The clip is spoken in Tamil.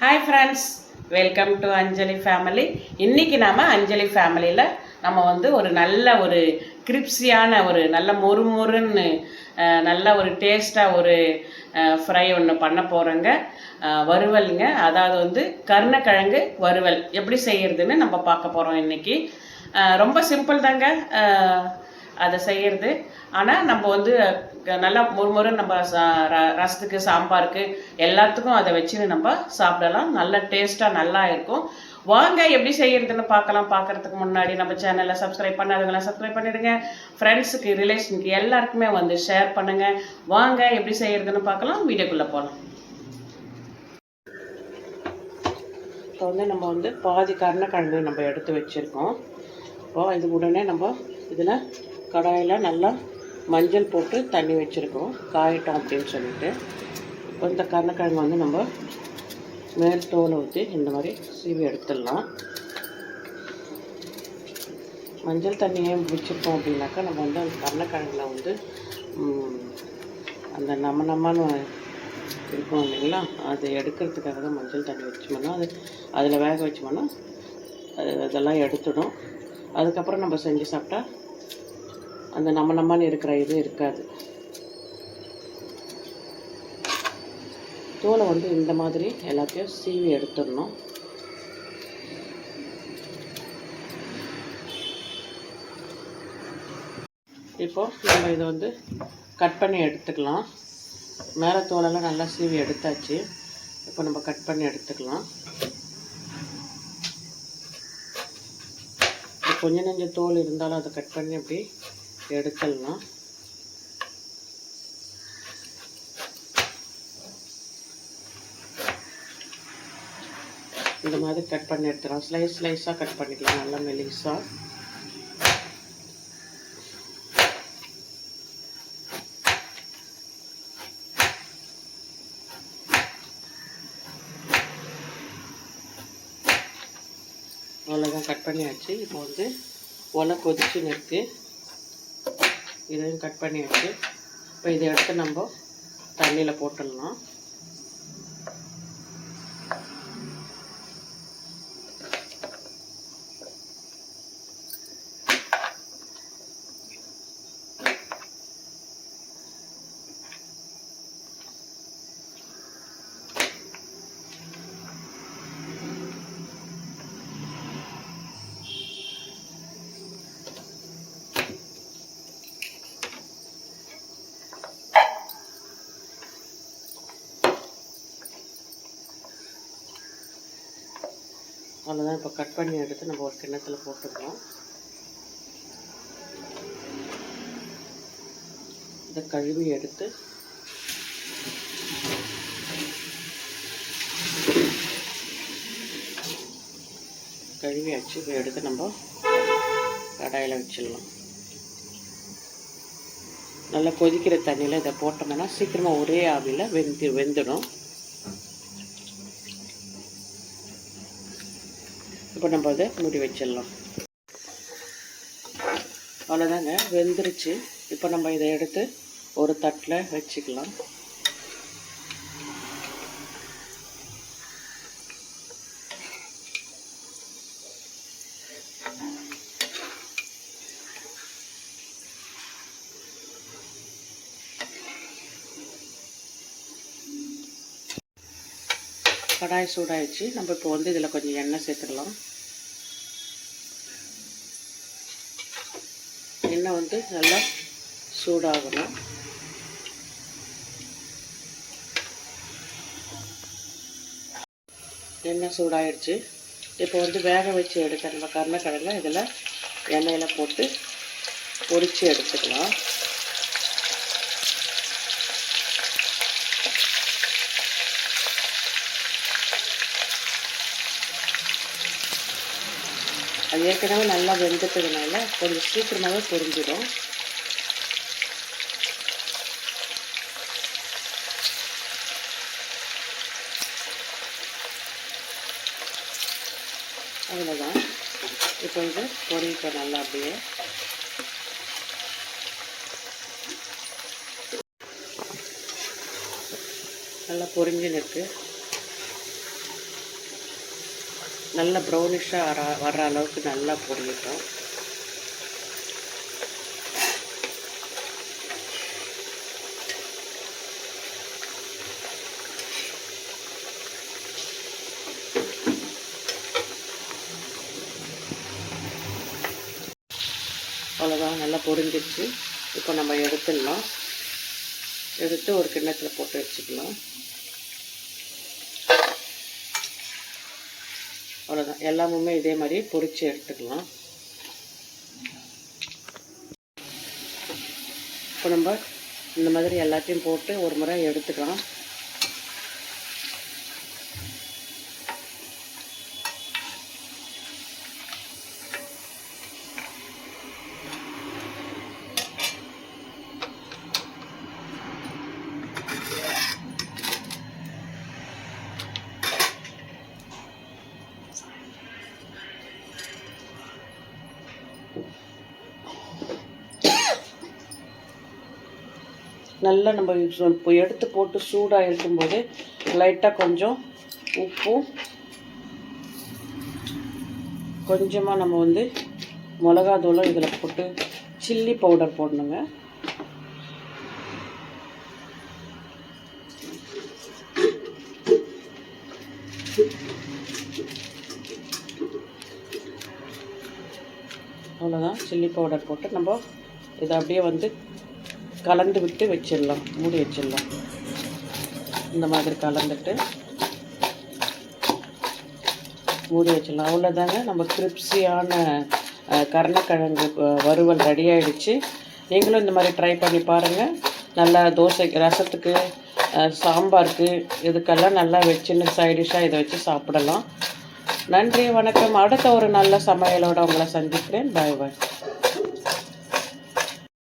Hi friends, welcome to Anjali family. இன்றைக்கி நாம் அஞ்சலி ஃபேமிலியில் நம்ம ஒரு நல்ல கிரிப்ஸியான நல்ல மொறுமொறுன்னு நல்ல டேஸ்ட்டாக ஃப்ரை ஒன்று பண்ண போகிறோங்க. வறுவலுங்க. அதாவது கருணக்கிழங்கு வறுவல் எப்படி செய்கிறதுன்னு நம்ம பார்க்க போகிறோம் இன்றைக்கி. ரொம்ப சிம்பிள் தாங்க அதை செய்கிறது. ஆனால் நம்ம நல்லா முறுமுறு நம்ம ரசத்துக்கு, சாம்பாருக்கு, எல்லாத்துக்கும் அதை வச்சு நம்ம சாப்பிடலாம். நல்ல டேஸ்ட்டாக நல்லா இருக்கும். வாங்க எப்படி செய்யறதுன்னு பார்க்கலாம். பார்க்கறதுக்கு முன்னாடி நம்ம சேனலை சப்ஸ்கிரைப் பண்ணாதவங்களாம் சப்ஸ்கிரைப் பண்ணிடுங்க. ஃப்ரெண்ட்ஸுக்கு, ரிலேஷனுக்கு எல்லாருக்குமே ஷேர் பண்ணுங்க. வாங்க எப்படி செய்யறதுன்னு பார்க்கலாம். வீடியோக்குள்ளே போகலாம். இப்போ நம்ம பாதி கருணக்கிழங்கு நம்ம எடுத்து வச்சுருக்கோம். இப்போது இது உடனே நம்ம இதில் கடாயில் நல்லா மஞ்சள் போட்டு தண்ணி வச்சுருக்கோம், காயட்டும் அப்படின்னு சொல்லிட்டு. இப்போ இந்த கருணக்கிழங்கு நம்ம மேல் தோலை ஊற்றி இந்த மாதிரி சீவி எடுத்துடலாம். மஞ்சள் தண்ணியே வச்சுருக்கோம் அப்படின்னாக்கா நம்ம அந்த கருணக்கிழங்குல அந்த நம்மன்னு இருக்கும் இல்லைங்களா, அதை எடுக்கிறதுக்காக தான் மஞ்சள் தண்ணி வச்சோம்னா அதில் வேக வச்சோம்னா அதெல்லாம் எடுத்துடும். அதுக்கப்புறம் நம்ம செஞ்சு சாப்பிட்டா அந்த நம்மன்னு இருக்கிற இது இருக்காது. தோலை இந்த மாதிரி எல்லாத்தையும் சீவி எடுத்துடணும். இப்போது நம்ம இதை கட் பண்ணி எடுத்துக்கலாம். மேலே தோலெல்லாம் நல்லா சீவி எடுத்தாச்சு. இப்போ நம்ம கட் பண்ணி எடுத்துக்கலாம். கொஞ்சம் நெஞ்சம் தோல் இருந்தாலும் அதை கட் பண்ணி அப்படி எடுத்துடலாம். இந்த மாதிரி கட் பண்ணி எடுத்துக்கலாம். ஸ்லைஸாக கட் பண்ணிக்கலாம், நல்லா மெலிசாக. அவ்வளோதான், கட் பண்ணியாச்சு. இப்போ ஒலை கொதிச்சுன்னு இருக்குது, இதையும் கட் பண்ணியாச்சு. இப்போ இதை எடுத்து நம்ம தண்ணியில் போட்டுடலாம். அவ்வளோதான். இப்போ கட் பண்ணி எடுத்து நம்ம ஒரு கிண்ணத்தில் போட்டுக்கலாம். இதை கழுவி எடுத்து கழுவியாச்சு. இப்போ எடுத்து நம்ம கடாயில் வச்சிடலாம். நல்லா கொதிக்கிற தண்ணியில் இதை போட்டோம்னா சீக்கிரமாக ஒரே ஆவியில் வெந்துடும். இப்போ நம்ம அதை மூடி வச்சிடலாம். அவ்வளோதாங்க, வெந்துருச்சு. இப்போ நம்ம இதை எடுத்து ஒரு தட்டில் வச்சுக்கலாம். கடாய் சூடாயிடுச்சு. நம்ம இப்போ இதில் கொஞ்சம் எண்ணெய் சேர்த்துக்கலாம். எண்ணெய் நல்லா சூடாகணும். எண்ணெய் சூடாயிடுச்சு. இப்போ வேக வச்சு எடுத்த நம்ம கருணக்கிழங்கை இதில் எண்ணெயில் போட்டு பொரித்து எடுத்துக்கலாம். அது ஏற்கனவே நல்லா வெந்துட்டதுனால கொஞ்சம் சீக்கிரமாகவே பொரிஞ்சிடும். அவ்வளோதான். இப்போ இது பொரிக்க நல்லா அப்படியே நல்லா பொரிஞ்சுன்னு இருக்குது. நல்ல ப்ரௌனிஷாக வர்ற அளவுக்கு நல்லா பொரியட்டும். அவ்வளோதான், நல்லா பொரிஞ்சிருச்சு. இப்போ நம்ம எடுத்துடலாம். எடுத்து ஒரு கிண்ணத்தில் போட்டு வச்சுக்கலாம். அவ்வளோதான், எல்லாமே இதே மாதிரி பொரித்து எடுத்துக்கலாம். இப்போ நம்ம இந்த மாதிரி எல்லாத்தையும் போட்டு ஒரு முறை எடுத்துக்கலாம். நல்லா நம்ம இப்போ எடுத்து போட்டு சூடாக இருக்கும்போது லைட்டாக கொஞ்சம் உப்பும் கொஞ்சமாக நம்ம வந்து மிளகாத்தூளும் இதில் போட்டு சில்லி பவுடர் போடணுங்க. அவ்வளோதான், சில்லி பவுடர் போட்டு நம்ம இதை அப்படியே வந்து கலந்து விட்டு வச்சிடலாம், மூடி வச்சிடலாம். இந்த மாதிரி கலந்துட்டு மூடி வச்சிடலாம். அவ்வளோதாங்க, நம்ம கிரிப்ஸியான கருணக்கிழங்கு வறுவல் ரெடி ஆகிடுச்சு. நீங்களும் இந்த மாதிரி ட்ரை பண்ணி பாருங்கள். நல்லா தோசை, ரசத்துக்கு, சாம்பாருக்கு, இதுக்கெல்லாம் நல்லா வச்சுன்னு சைடிஷாக இதை வச்சு சாப்பிடலாம். நன்றி, வணக்கம். அடுத்த ஒரு நல்ல சமையலோடு உங்களை சந்திக்கிறேன். பாய் பாய்.